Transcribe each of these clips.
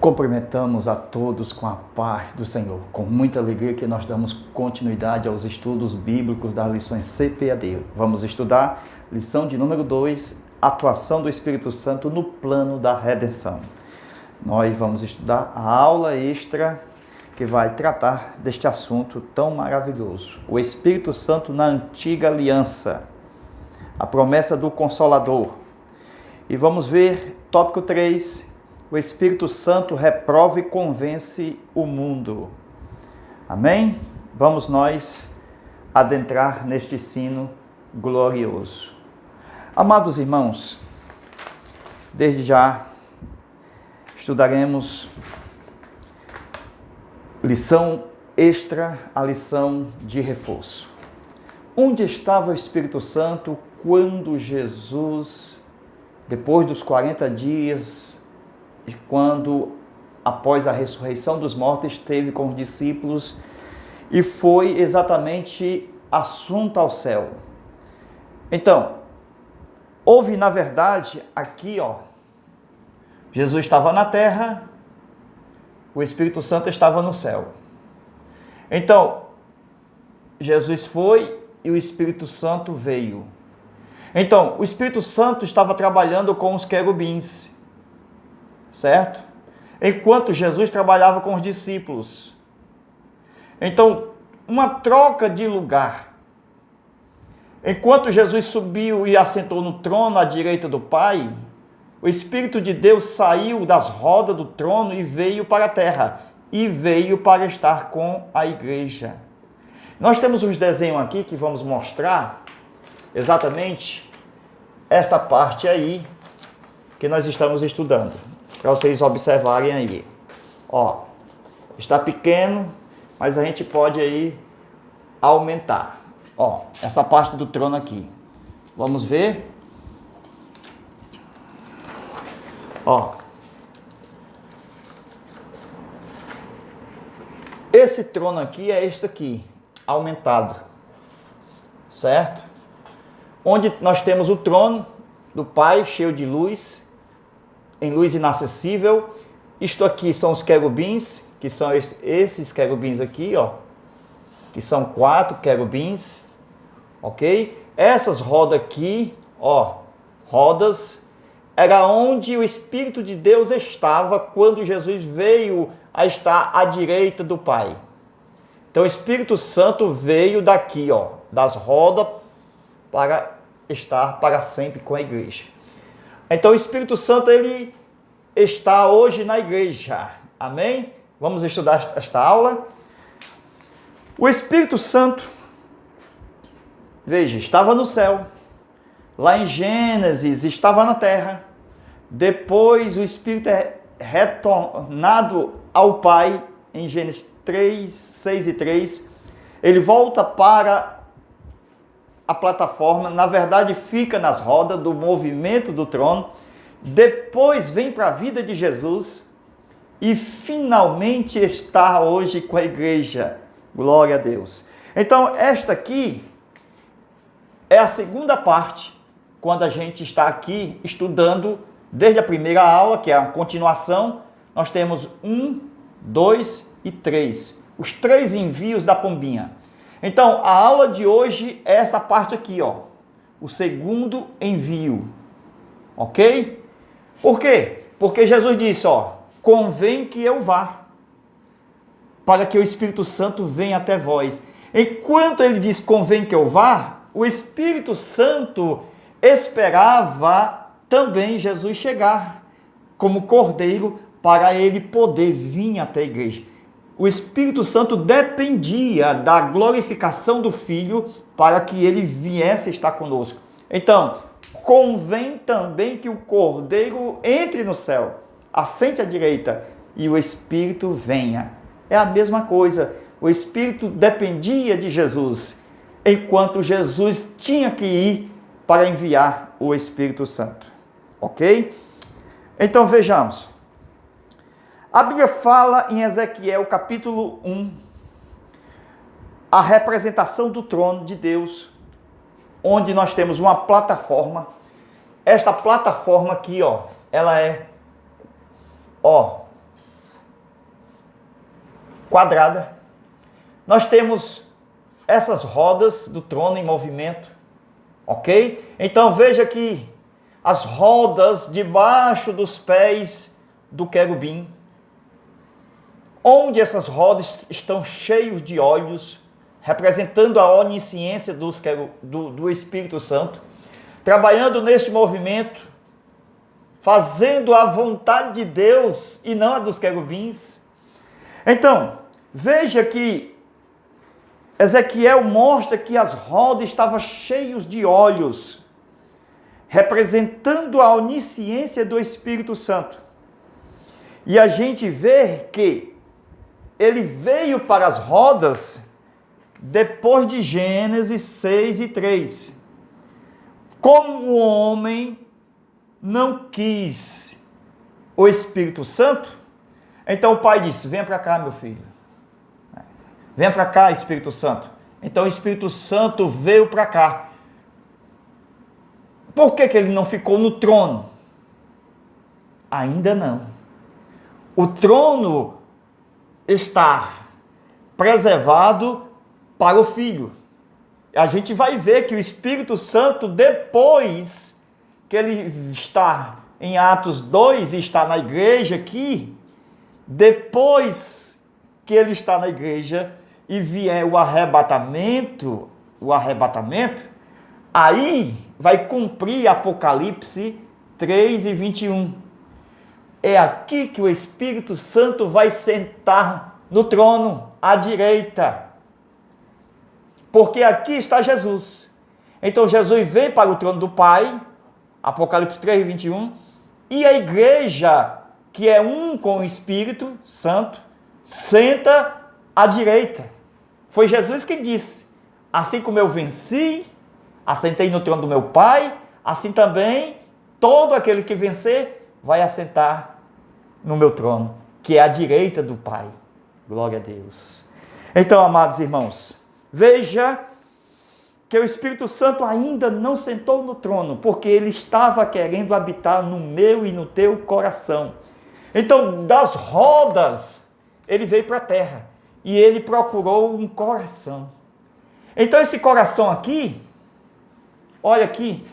Cumprimentamos a todos com a paz do Senhor. Com muita alegria que nós damos continuidade aos estudos bíblicos das lições CPAD. Vamos estudar lição de número 2, atuação do Espírito Santo no plano da redenção. Nós vamos estudar a aula extra que vai tratar deste assunto tão maravilhoso. O Espírito Santo na antiga aliança. A promessa do Consolador. E vamos ver tópico 3, o Espírito Santo reprova e convence o mundo. Amém? Vamos nós adentrar neste ensino glorioso. Amados irmãos, desde já estudaremos lição extra, a lição de reforço. Onde estava o Espírito Santo quando Jesus, depois dos 40 dias, quando após a ressurreição dos mortos, esteve com os discípulos e foi exatamente assunto ao céu? Então, houve na verdade aqui, Jesus estava na terra, o Espírito Santo estava no céu. Então, Jesus foi e o Espírito Santo veio. Então, o Espírito Santo estava trabalhando com os querubins, certo? Enquanto Jesus trabalhava com os discípulos. Então, uma troca de lugar. Enquanto Jesus subiu e assentou no trono à direita do Pai, o Espírito de Deus saiu das rodas do trono e veio para a terra. E veio para estar com a igreja. Nós temos uns desenhos aqui que vamos mostrar exatamente esta parte aí que nós estamos estudando. Para vocês observarem aí. Está pequeno, mas a gente pode aí aumentar. Essa parte do trono aqui. Vamos ver? Esse trono aqui é este aqui, aumentado. Certo? Onde nós temos o trono do Pai, cheio de luz, em luz inacessível. Isto aqui são os querubins, que são esses querubins aqui, que são 4 querubins, ok? Essas rodas aqui, rodas, era onde o Espírito de Deus estava quando Jesus veio a estar à direita do Pai. Então o Espírito Santo veio daqui, das rodas, para estar para sempre com a igreja. Então o Espírito Santo, ele está hoje na igreja. Amém? Vamos estudar esta aula. O Espírito Santo, veja, estava no céu. Lá em Gênesis, estava na terra. Depois o Espírito é retornado ao Pai, em Gênesis 3, 6 e 3. Ele volta para a plataforma, na verdade fica nas rodas do movimento do trono, depois vem para a vida de Jesus e finalmente está hoje com a igreja. Glória a Deus. Então esta aqui é a segunda parte, quando a gente está aqui estudando desde a primeira aula, que é a continuação. Nós temos 1, 2 e 3, os 3 envios da pombinha. Então, a aula de hoje é essa parte aqui, o segundo envio, ok? Por quê? Porque Jesus disse, convém que eu vá, para que o Espírito Santo venha até vós. Enquanto ele diz convém que eu vá, o Espírito Santo esperava também Jesus chegar, como cordeiro, para ele poder vir até a igreja. O Espírito Santo dependia da glorificação do Filho para que ele viesse estar conosco. Então, convém também que o Cordeiro entre no céu, assente à direita e o Espírito venha. É a mesma coisa. O Espírito dependia de Jesus, enquanto Jesus tinha que ir para enviar o Espírito Santo. Ok? Então vejamos. A Bíblia fala em Ezequiel capítulo 1, a representação do trono de Deus, onde nós temos uma plataforma. Esta plataforma aqui, ela é, quadrada. Nós temos essas rodas do trono em movimento, ok? Então veja que as rodas debaixo dos pés do querubim, onde essas rodas estão cheias de olhos, representando a onisciência do Espírito Santo, trabalhando neste movimento, fazendo a vontade de Deus e não a dos querubins. Então, veja que Ezequiel mostra que as rodas estavam cheias de olhos, representando a onisciência do Espírito Santo. E a gente vê que ele veio para as rodas depois de Gênesis 6:3. Como o homem não quis o Espírito Santo, então o pai disse: vem para cá, meu filho. Vem para cá, Espírito Santo. Então o Espírito Santo veio para cá. Por que ele não ficou no trono? Ainda não. O trono está preservado para o Filho. A gente vai ver que o Espírito Santo, depois que ele está em Atos 2 e está na igreja aqui, depois que ele está na igreja e vier o arrebatamento, aí vai cumprir Apocalipse 3:21. É aqui que o Espírito Santo vai sentar no trono, à direita. Porque aqui está Jesus. Então Jesus vem para o trono do Pai, Apocalipse 3:21, e a igreja, que é um com o Espírito Santo, senta à direita. Foi Jesus quem disse: assim como eu venci, assentei no trono do meu Pai, assim também todo aquele que vencer vai assentar no meu trono, que é à direita do Pai. Glória a Deus. Então, amados irmãos, veja que o Espírito Santo ainda não sentou no trono, porque ele estava querendo habitar no meu e no teu coração. Então, das rodas, ele veio para a terra e ele procurou um coração. Então, esse coração aqui, olha aqui,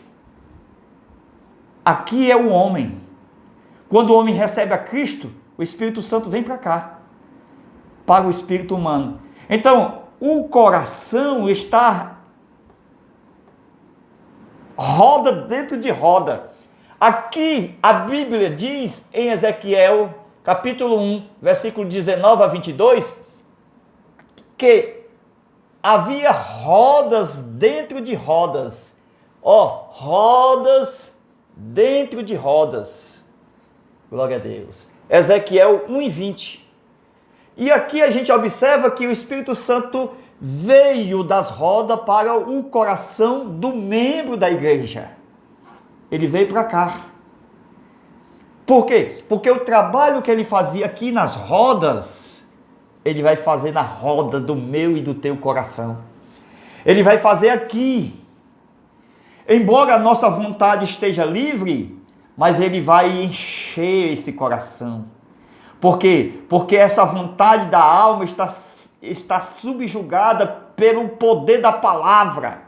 aqui é o homem. Quando o homem recebe a Cristo, o Espírito Santo vem para cá, para o espírito humano. Então, o coração está roda dentro de roda. Aqui a Bíblia diz em Ezequiel, capítulo 1, versículo 19-22, que havia rodas dentro de rodas. Rodas dentro de rodas. Glória a Deus. Ezequiel 1:20. E aqui a gente observa que o Espírito Santo veio das rodas para o coração do membro da igreja. Ele veio para cá. Por quê? Porque o trabalho que ele fazia aqui nas rodas, ele vai fazer na roda do meu e do teu coração. Ele vai fazer aqui. Embora a nossa vontade esteja livre, mas ele vai encher esse coração. Por quê? Porque essa vontade da alma está subjugada pelo poder da palavra.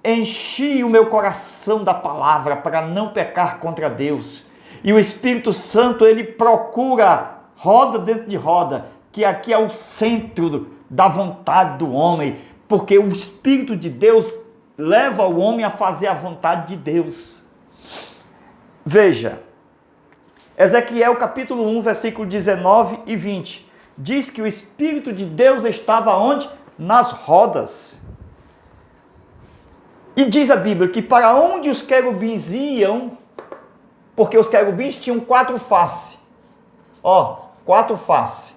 Enchi o meu coração da palavra para não pecar contra Deus. E o Espírito Santo, ele procura roda dentro de roda, que aqui é o centro da vontade do homem, porque o Espírito de Deus leva o homem a fazer a vontade de Deus. Veja, Ezequiel capítulo 1, versículo 19 e 20, diz que o Espírito de Deus estava onde? Nas rodas. E diz a Bíblia que para onde os querubins iam, porque os querubins tinham 4 faces. 4 faces.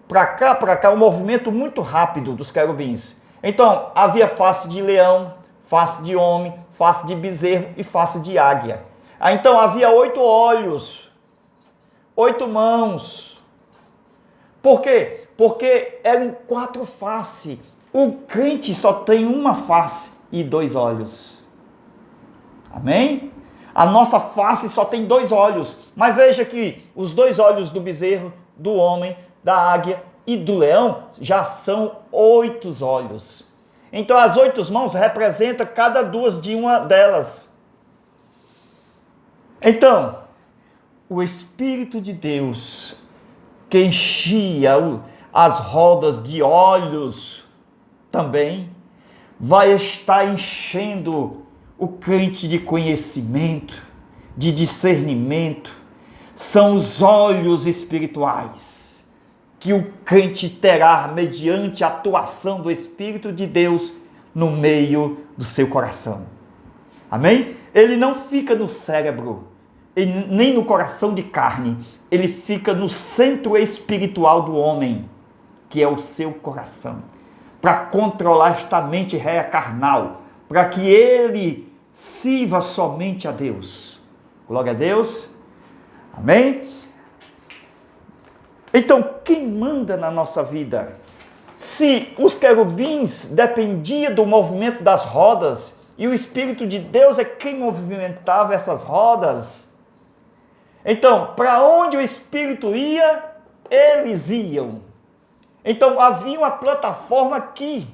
Para cá, um movimento muito rápido dos querubins. Então, havia face de leão, face de homem, face de bezerro e face de águia. Então, havia 8 olhos, 8 mãos. Por quê? Porque eram 4 faces. O crente só tem uma face e 2 olhos. Amém? A nossa face só tem 2 olhos. Mas veja que os 2 olhos do bezerro, do homem, da águia e do leão já são 8 olhos. Então as 8 mãos representam cada duas de uma delas. Então, o Espírito de Deus, que enchia as rodas de olhos, também vai estar enchendo o crente de conhecimento, de discernimento. São os olhos espirituais que o crente terá mediante a atuação do Espírito de Deus no meio do seu coração. Amém? Ele não fica no cérebro, nem no coração de carne, ele fica no centro espiritual do homem, que é o seu coração, para controlar esta mente réia carnal, para que ele sirva somente a Deus. Glória a Deus. Amém? Então, quem manda na nossa vida? Se os querubins dependiam do movimento das rodas, e o Espírito de Deus é quem movimentava essas rodas, então, para onde o Espírito ia, eles iam. Então, havia uma plataforma aqui.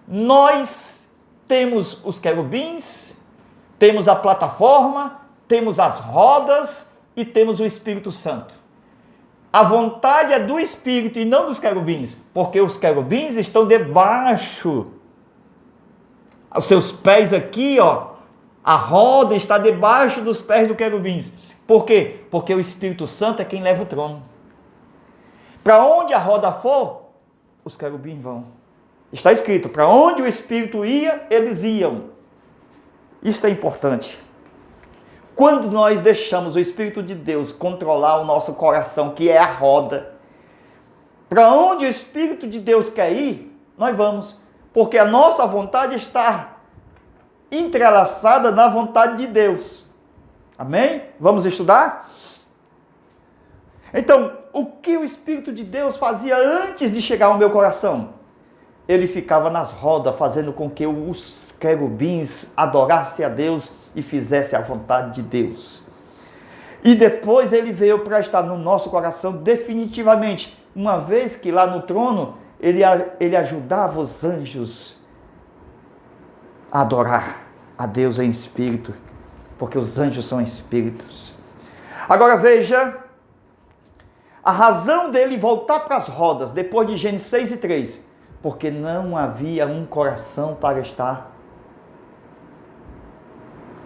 Nós temos os querubins, temos a plataforma, temos as rodas e temos o Espírito Santo. A vontade é do Espírito e não dos querubins, porque os querubins estão debaixo. Os seus pés aqui, ó, a roda está debaixo dos pés do querubins. Por quê? Porque o Espírito Santo é quem leva o trono. Para onde a roda for, os querubins vão. Está escrito, para onde o Espírito ia, eles iam. Isso é importante. Quando nós deixamos o Espírito de Deus controlar o nosso coração, que é a roda, para onde o Espírito de Deus quer ir, nós vamos. Porque a nossa vontade está entrelaçada na vontade de Deus. Amém? Vamos estudar? Então, o que o Espírito de Deus fazia antes de chegar ao meu coração? Ele ficava nas rodas, fazendo com que os querubins adorassem a Deus e fizessem a vontade de Deus. E depois ele veio para estar no nosso coração definitivamente, uma vez que lá no trono ele ajudava os anjos a adorar a Deus em espírito, porque os anjos são espíritos. Agora veja, a razão dele voltar para as rodas, depois de Gênesis 6:3, porque não havia um coração para estar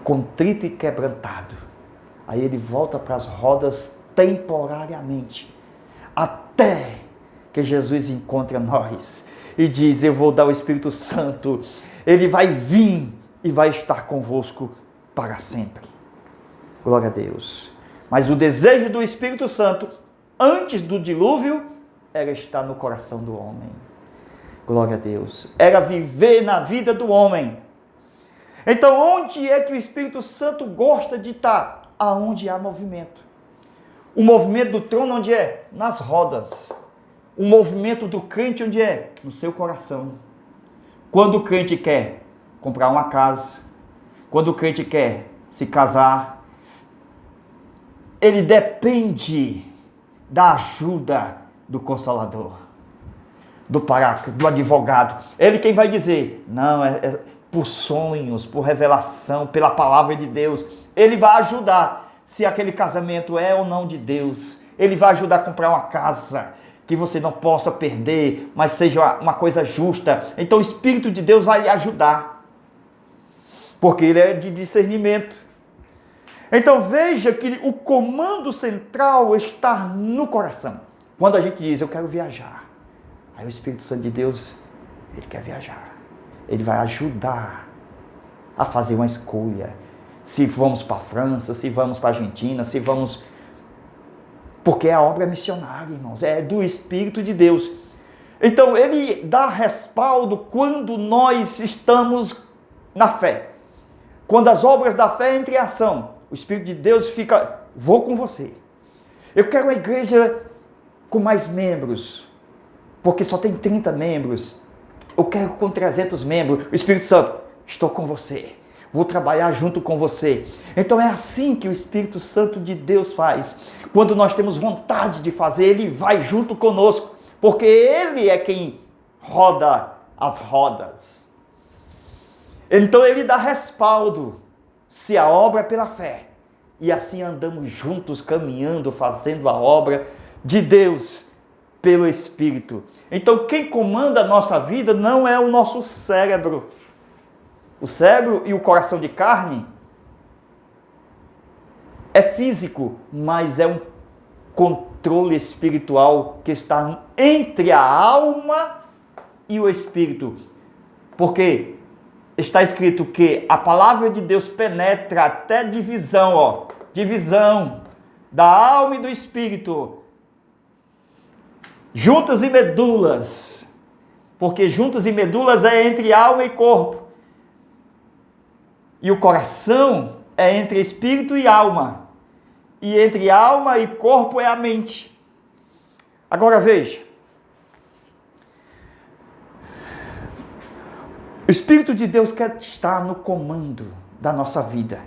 contrito e quebrantado. Aí ele volta para as rodas temporariamente, até que Jesus encontre nós e diz, eu vou dar o Espírito Santo, ele vai vir e vai estar convosco para sempre. Glória a Deus. Mas o desejo do Espírito Santo, antes do dilúvio, era estar no coração do homem. Glória a Deus. Era viver na vida do homem. Então, onde é que o Espírito Santo gosta de estar? Aonde há movimento. O movimento do trono, onde é? Nas rodas. O movimento do crente, onde é? No seu coração. Quando o crente quer comprar uma casa, quando o crente quer se casar, ele depende da ajuda do Consolador, do advogado. Ele quem vai dizer, não, é por sonhos, por revelação, pela palavra de Deus. Ele vai ajudar se aquele casamento é ou não de Deus. Ele vai ajudar a comprar uma casa que você não possa perder, mas seja uma coisa justa. Então o Espírito de Deus vai lhe ajudar, porque ele é de discernimento. Então veja que o comando central está no coração. Quando a gente diz, eu quero viajar, aí o Espírito Santo de Deus, ele quer viajar. Ele vai ajudar a fazer uma escolha. Se vamos para a França, se vamos para a Argentina, se vamos... Porque a obra é missionária, irmãos, é do Espírito de Deus. Então ele dá respaldo quando nós estamos na fé. Quando as obras da fé entram em ação, o Espírito de Deus fica, vou com você. Eu quero uma igreja com mais membros, porque só tem 30 membros. Eu quero com 300 membros. O Espírito Santo, estou com você. vou trabalhar junto com você. Então é assim que o Espírito Santo de Deus faz. Quando nós temos vontade de fazer, ele vai junto conosco, porque ele é quem roda as rodas. Então ele dá respaldo, se a obra é pela fé. E assim andamos juntos, caminhando, fazendo a obra de Deus pelo Espírito. Então quem comanda a nossa vida não é o nosso cérebro. O cérebro e o coração de carne é físico, mas é um controle espiritual que está entre a alma e o espírito. Porque está escrito que a palavra de Deus penetra até divisão, divisão da alma e do espírito. Juntas e medulas. Porque juntas e medulas é entre alma e corpo. E o coração é entre espírito e alma. E entre alma e corpo é a mente. Agora veja. O Espírito de Deus quer estar no comando da nossa vida.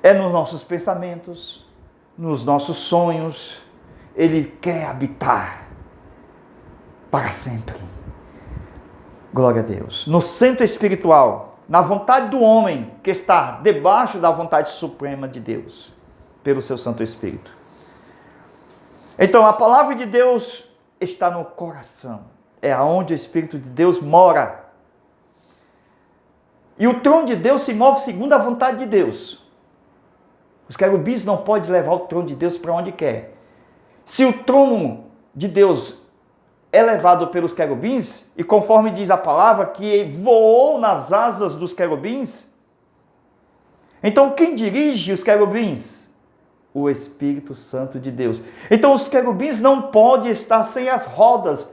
É nos nossos pensamentos, nos nossos sonhos. Ele quer habitar para sempre. Glória a Deus. No centro espiritual, na vontade do homem que está debaixo da vontade suprema de Deus, pelo seu Santo Espírito. Então, a palavra de Deus está no coração. É aonde o Espírito de Deus mora. E o trono de Deus se move segundo a vontade de Deus. Os querubins não podem levar o trono de Deus para onde quer. Se o trono de Deus é levado pelos querubins, e conforme diz a palavra, que voou nas asas dos querubins, então quem dirige os querubins? O Espírito Santo de Deus. Então os querubins não podem estar sem as rodas,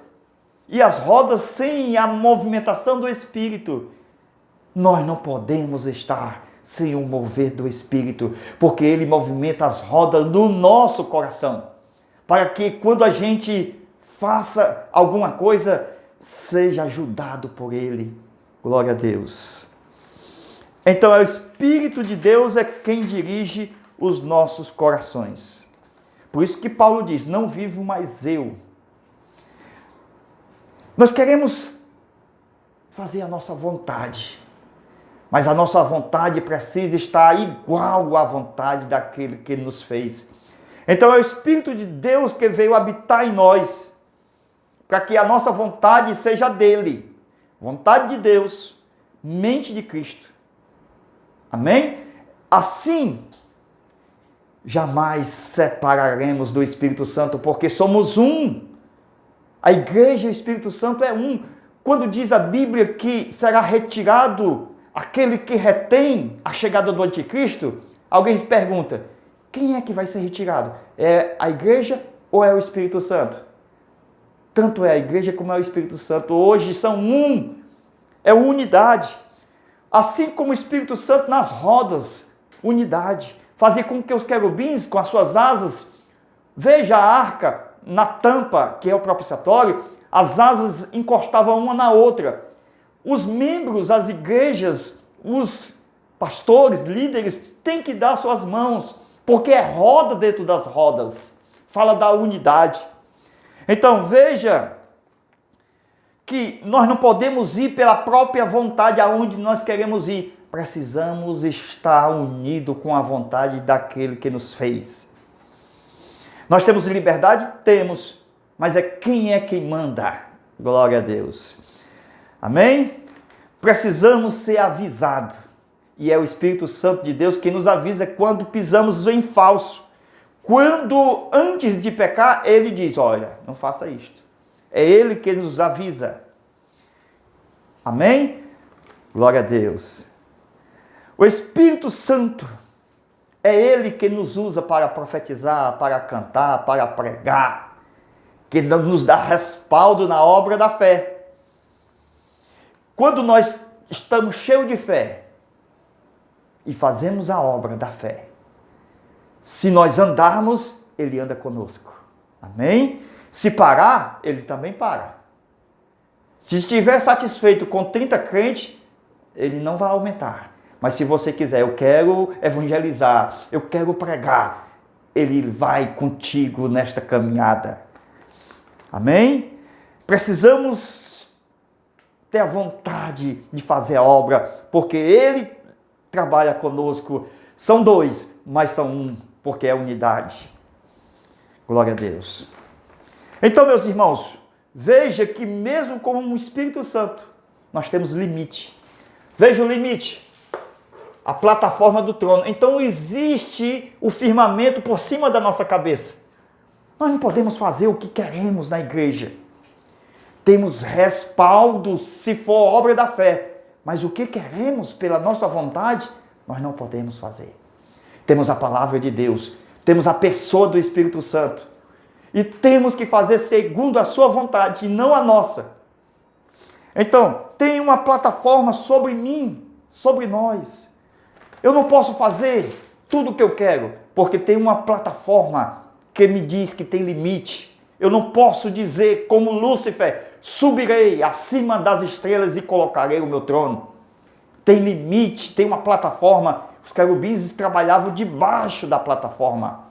e as rodas sem a movimentação do Espírito. Nós não podemos estar sem o mover do Espírito, porque ele movimenta as rodas no nosso coração, para que quando a gente faça alguma coisa, seja ajudado por ele. Glória a Deus. Então, é o Espírito de Deus é quem dirige os nossos corações. Por isso que Paulo diz, não vivo mais eu. Nós queremos fazer a nossa vontade, mas a nossa vontade precisa estar igual à vontade daquele que nos fez. Então é o Espírito de Deus que veio habitar em nós, para que a nossa vontade seja dele. Vontade de Deus, mente de Cristo. Amém? Assim, jamais separaremos do Espírito Santo, porque somos um. A igreja e o Espírito Santo é um. Quando diz a Bíblia que será retirado aquele que retém a chegada do anticristo, alguém se pergunta, quem é que vai ser retirado? É a igreja ou é o Espírito Santo? Tanto é a igreja como é o Espírito Santo. Hoje são um. É unidade. Assim como o Espírito Santo nas rodas, unidade. Fazer com que os querubins, com as suas asas, veja a arca na tampa, que é o propiciatório, as asas encostavam uma na outra. Os membros, as igrejas, os pastores, líderes, têm que dar suas mãos, porque é roda dentro das rodas. Fala da unidade. Então veja que nós não podemos ir pela própria vontade aonde nós queremos ir. Precisamos estar unidos com a vontade daquele que nos fez. Nós temos liberdade? Temos. Mas é quem manda. Glória a Deus. Amém? Precisamos ser avisados. E é o Espírito Santo de Deus que nos avisa quando pisamos em falso. Quando, antes de pecar, ele diz, olha, não faça isto. É ele que nos avisa. Amém? Glória a Deus. O Espírito Santo é ele que nos usa para profetizar, para cantar, para pregar, que nos dá respaldo na obra da fé. Quando nós estamos cheios de fé e fazemos a obra da fé, se nós andarmos, ele anda conosco. Amém? Se parar, ele também para. Se estiver satisfeito com 30 crentes, ele não vai aumentar. Mas se você quiser, eu quero evangelizar, eu quero pregar, ele vai contigo nesta caminhada. Amém? Precisamos ter a vontade de fazer a obra, porque ele trabalha conosco. São dois, mas são um, porque é unidade. Glória a Deus. Então, meus irmãos, veja que mesmo com o Espírito Santo, nós temos limite. Veja o limite. A plataforma do trono. Então existe o firmamento por cima da nossa cabeça. Nós não podemos fazer o que queremos na igreja. Temos respaldo se for obra da fé. Mas o que queremos pela nossa vontade, nós não podemos fazer. Temos a palavra de Deus. Temos a pessoa do Espírito Santo. E temos que fazer segundo a sua vontade e não a nossa. Então, tem uma plataforma sobre mim, sobre nós. Eu não posso fazer tudo o que eu quero, porque tem uma plataforma que me diz que tem limite. Eu não posso dizer, como Lúcifer, subirei acima das estrelas e colocarei o meu trono. Tem limite, tem uma plataforma. Os querubins trabalhavam debaixo da plataforma.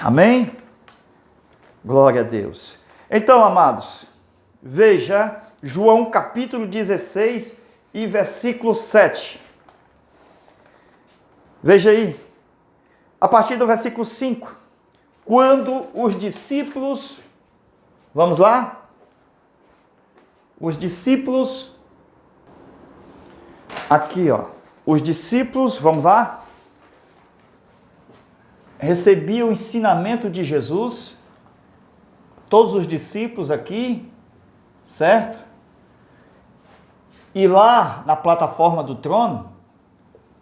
Amém? Glória a Deus. Então, amados, veja João capítulo 16 e versículo 7. Veja aí, a partir do versículo 5, quando os discípulos, vamos lá? Os discípulos, aqui ó, os discípulos, vamos lá? Recebiam o ensinamento de Jesus, todos os discípulos aqui, certo? E lá na plataforma do trono,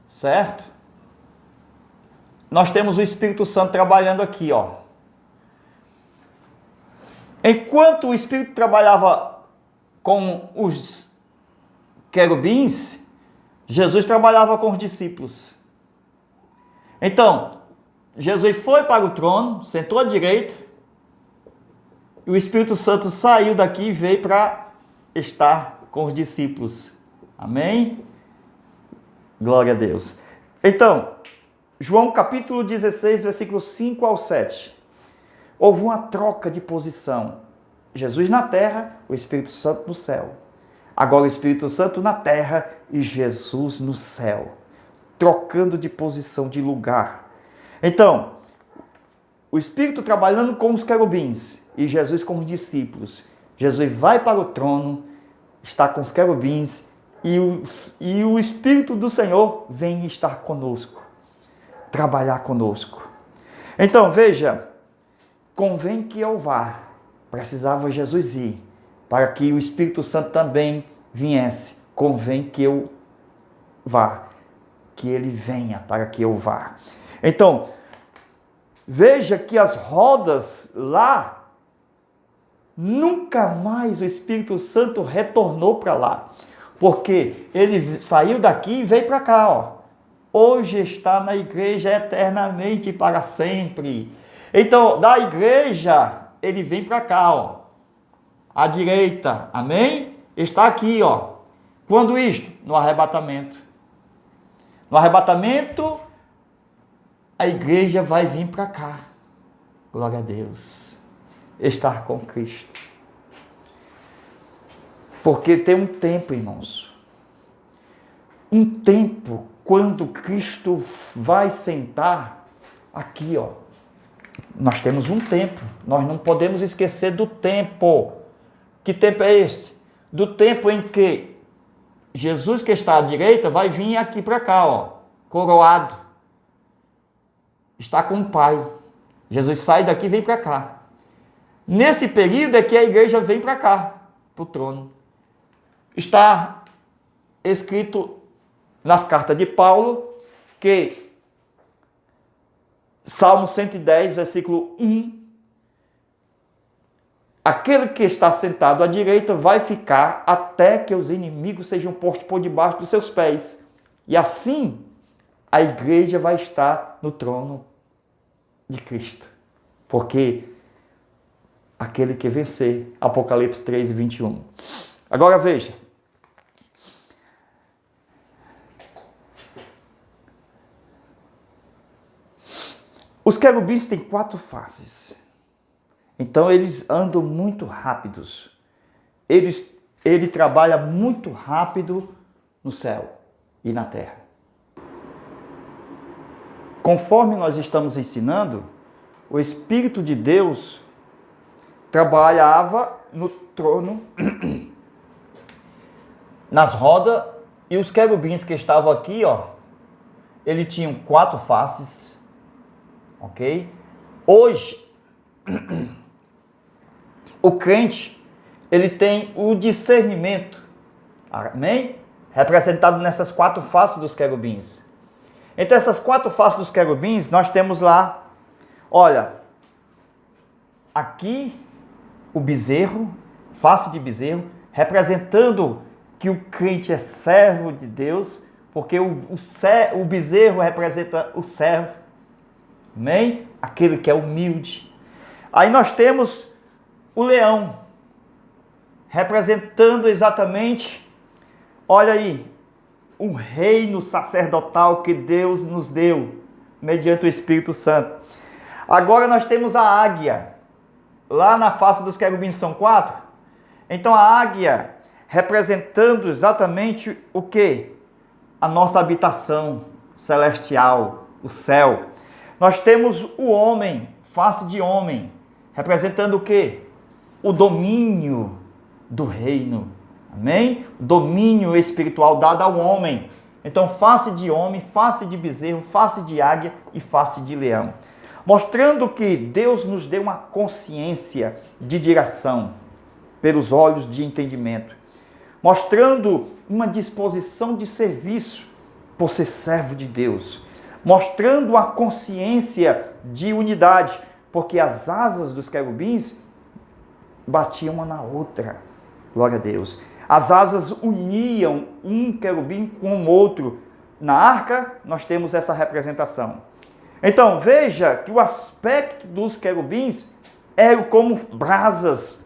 certo? Nós temos o Espírito Santo trabalhando aqui, ó. Enquanto o Espírito trabalhava com os querubins, Jesus trabalhava com os discípulos. Então, Jesus foi para o trono, sentou à direita, e o Espírito Santo saiu daqui e veio para estar com os discípulos. Amém? Glória a Deus. Então, João capítulo 16, versículos 5 ao 7. Houve uma troca de posição. Jesus na terra, o Espírito Santo no céu. Agora o Espírito Santo na terra e Jesus no céu. Trocando de posição, de lugar. Então, o Espírito trabalhando com os querubins e Jesus com os discípulos. Jesus vai para o trono, está com os querubins e o Espírito do Senhor vem estar conosco, trabalhar conosco. Então, veja, convém que eu vá. Precisava Jesus ir, para que o Espírito Santo também viesse. Convém que eu vá, que ele venha para que eu vá. Então, veja que as rodas lá, nunca mais o Espírito Santo retornou para lá, porque ele saiu daqui e veio para cá, ó. Hoje está na igreja eternamente e para sempre. Então, da igreja, ele vem para cá, ó. À direita, amém? Está aqui, ó. Quando isto? No arrebatamento. No arrebatamento, a igreja vai vir para cá. Glória a Deus. Estar com Cristo. Porque tem um tempo, irmãos. Um tempo quando Cristo vai sentar aqui, ó. Nós temos um tempo. Nós não podemos esquecer do tempo. Que tempo é esse? Do tempo em que Jesus, que está à direita, vai vir aqui para cá, ó, coroado. Está com o Pai. Jesus sai daqui e vem para cá. Nesse período é que a igreja vem para cá, para o trono. Está escrito nas cartas de Paulo que Salmo 110, versículo 1, aquele que está sentado à direita vai ficar até que os inimigos sejam postos por debaixo dos seus pés. E assim, a igreja vai estar no trono de Cristo. Porque aquele que vencer, Apocalipse 3, 21. Agora veja, Os querubins têm 4 faces. Então eles andam muito rápidos. Ele trabalha muito rápido no céu e na terra. Conforme nós estamos ensinando, o Espírito de Deus trabalhava no trono, nas rodas, e os querubins que estavam aqui, ó, ele tinham 4 faces, ok? Hoje, o crente, ele tem o discernimento, amém? Representado nessas 4 faces dos querubins. Então, essas 4 faces dos querubins, nós temos lá, olha, aqui o bezerro, face de bezerro, representando que o crente é servo de Deus, porque o bezerro representa o servo, amém? Aquele que é humilde. Aí nós temos o leão, representando exatamente, olha aí, um reino sacerdotal que Deus nos deu, mediante o Espírito Santo. Agora nós temos a águia, lá na face dos querubins são 4, então a águia representando exatamente o quê? A nossa habitação celestial, o céu. Nós temos o homem, face de homem, representando o quê? O domínio do reino, amém? O domínio espiritual dado ao homem. Então, face de homem, face de bezerro, face de águia e face de leão. Mostrando que Deus nos deu uma consciência de direção, pelos olhos de entendimento. Mostrando uma disposição de serviço, por ser servo de Deus. Mostrando a consciência de unidade, porque as asas dos querubins batiam uma na outra. Glória a Deus. As asas uniam um querubim com o outro. Na arca, nós temos essa representação. Então, veja que o aspecto dos querubins era como brasas,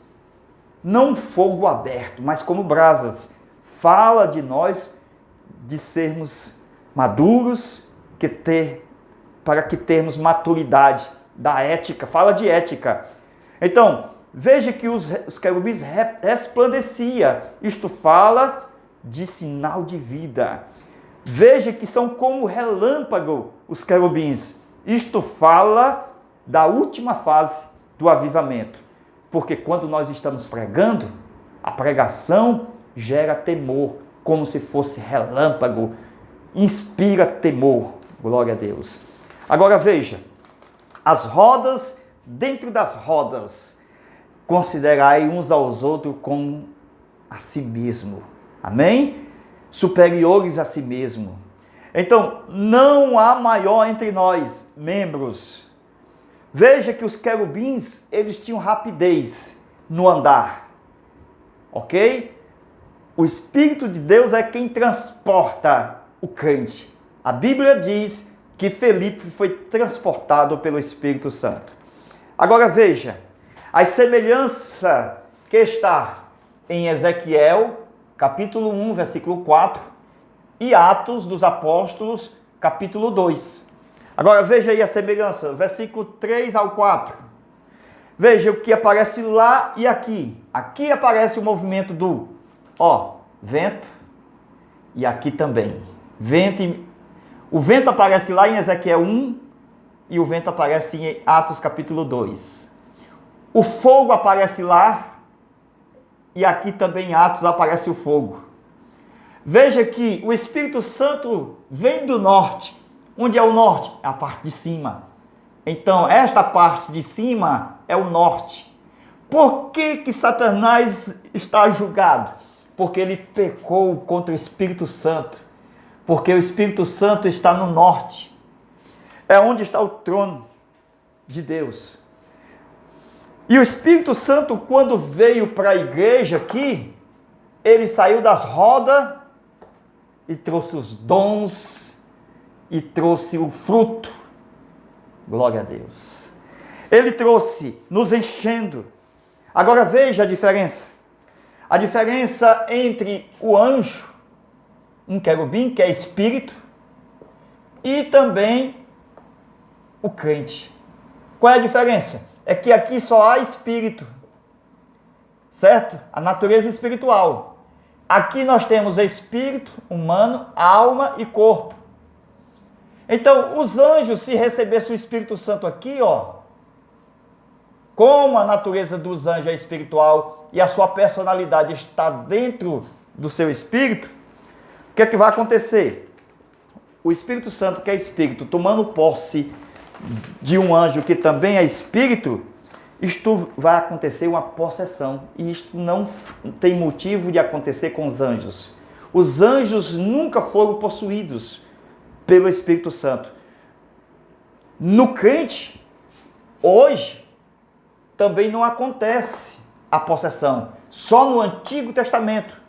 não fogo aberto, mas como brasas. Fala de nós, de sermos maduros, para que termos maturidade da ética. Fala de ética. Então, veja que os querubins resplandeciam. Isto fala de sinal de vida. Veja que são como relâmpago os querubins. Isto fala da última fase do avivamento. Porque quando nós estamos pregando, a pregação gera temor, como se fosse relâmpago. Inspira temor. Glória a Deus. Agora veja, as rodas, dentro das rodas, considerai uns aos outros como a si mesmo. Amém? Superiores a si mesmo. Então, não há maior entre nós, membros. Veja que os querubins, eles tinham rapidez no andar. Ok? O Espírito de Deus é quem transporta o crente. A Bíblia diz que Felipe foi transportado pelo Espírito Santo. Agora veja, a semelhança que está em Ezequiel, capítulo 1, versículo 4, e Atos dos Apóstolos, capítulo 2. Agora veja aí a semelhança, versículo 3 ao 4. Veja o que aparece lá e aqui. Aqui aparece o movimento do, vento, e aqui também. O vento aparece lá em Ezequiel 1 e o vento aparece em Atos capítulo 2. O fogo aparece lá e aqui também em Atos aparece o fogo. Veja que o Espírito Santo vem do norte. Onde é o norte? É a parte de cima. Então, esta parte de cima é o norte. Por que Satanás está julgado? Porque ele pecou contra o Espírito Santo. Porque o Espírito Santo está no norte. É onde está o trono de Deus. E o Espírito Santo, quando veio para a igreja aqui, ele saiu das rodas e trouxe os dons e trouxe o fruto. Glória a Deus. Ele trouxe, nos enchendo. Agora veja a diferença. A diferença entre o anjo, um querubim, que é espírito, e também o crente. Qual é a diferença? É que aqui só há espírito, certo? A natureza espiritual. Aqui nós temos espírito humano, alma e corpo. Então, os anjos, se recebessem o Espírito Santo aqui, como a natureza dos anjos é espiritual e a sua personalidade está dentro do seu espírito, o que é que vai acontecer? O Espírito Santo, que é espírito, tomando posse de um anjo que também é espírito, isto vai acontecer uma possessão. E isto não tem motivo de acontecer com os anjos. Os anjos nunca foram possuídos pelo Espírito Santo. No crente, hoje, também não acontece a possessão. Só no Antigo Testamento,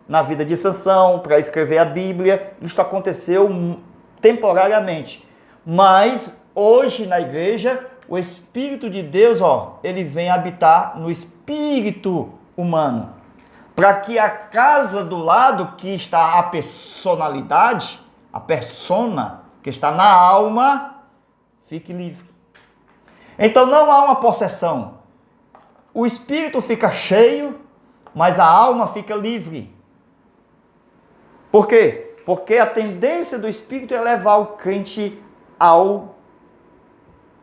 na vida de Sansão, para escrever a Bíblia, isto aconteceu temporariamente. Mas hoje na igreja, o Espírito de Deus, ele vem habitar no espírito humano, para que a casa do lado que está a personalidade, a persona que está na alma, fique livre. Então não há uma possessão. O espírito fica cheio, mas a alma fica livre. Por quê? Porque a tendência do espírito é levar o crente ao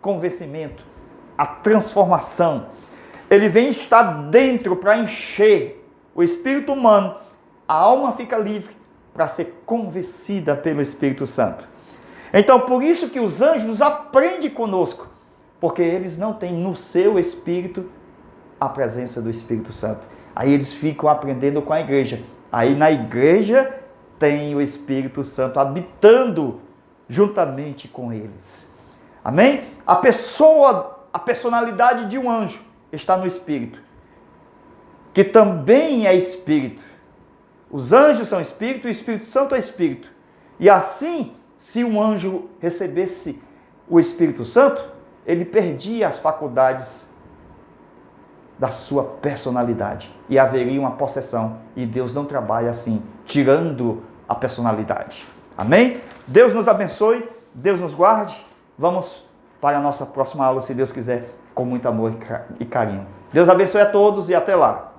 convencimento, à transformação. Ele vem estar dentro para encher o espírito humano. A alma fica livre para ser convencida pelo Espírito Santo. Então, por isso que os anjos aprendem conosco, porque eles não têm no seu espírito a presença do Espírito Santo. Aí eles ficam aprendendo com a igreja. Aí na igreja tem o Espírito Santo habitando juntamente com eles. Amém? A personalidade de um anjo está no Espírito, que também é Espírito. Os anjos são Espírito, o Espírito Santo é Espírito. E assim, se um anjo recebesse o Espírito Santo, ele perdia as faculdades da sua personalidade e haveria uma possessão. E Deus não trabalha assim, tirando a personalidade. Amém? Deus nos abençoe, Deus nos guarde. Vamos para a nossa próxima aula, se Deus quiser, com muito amor e carinho. Deus abençoe a todos e até lá.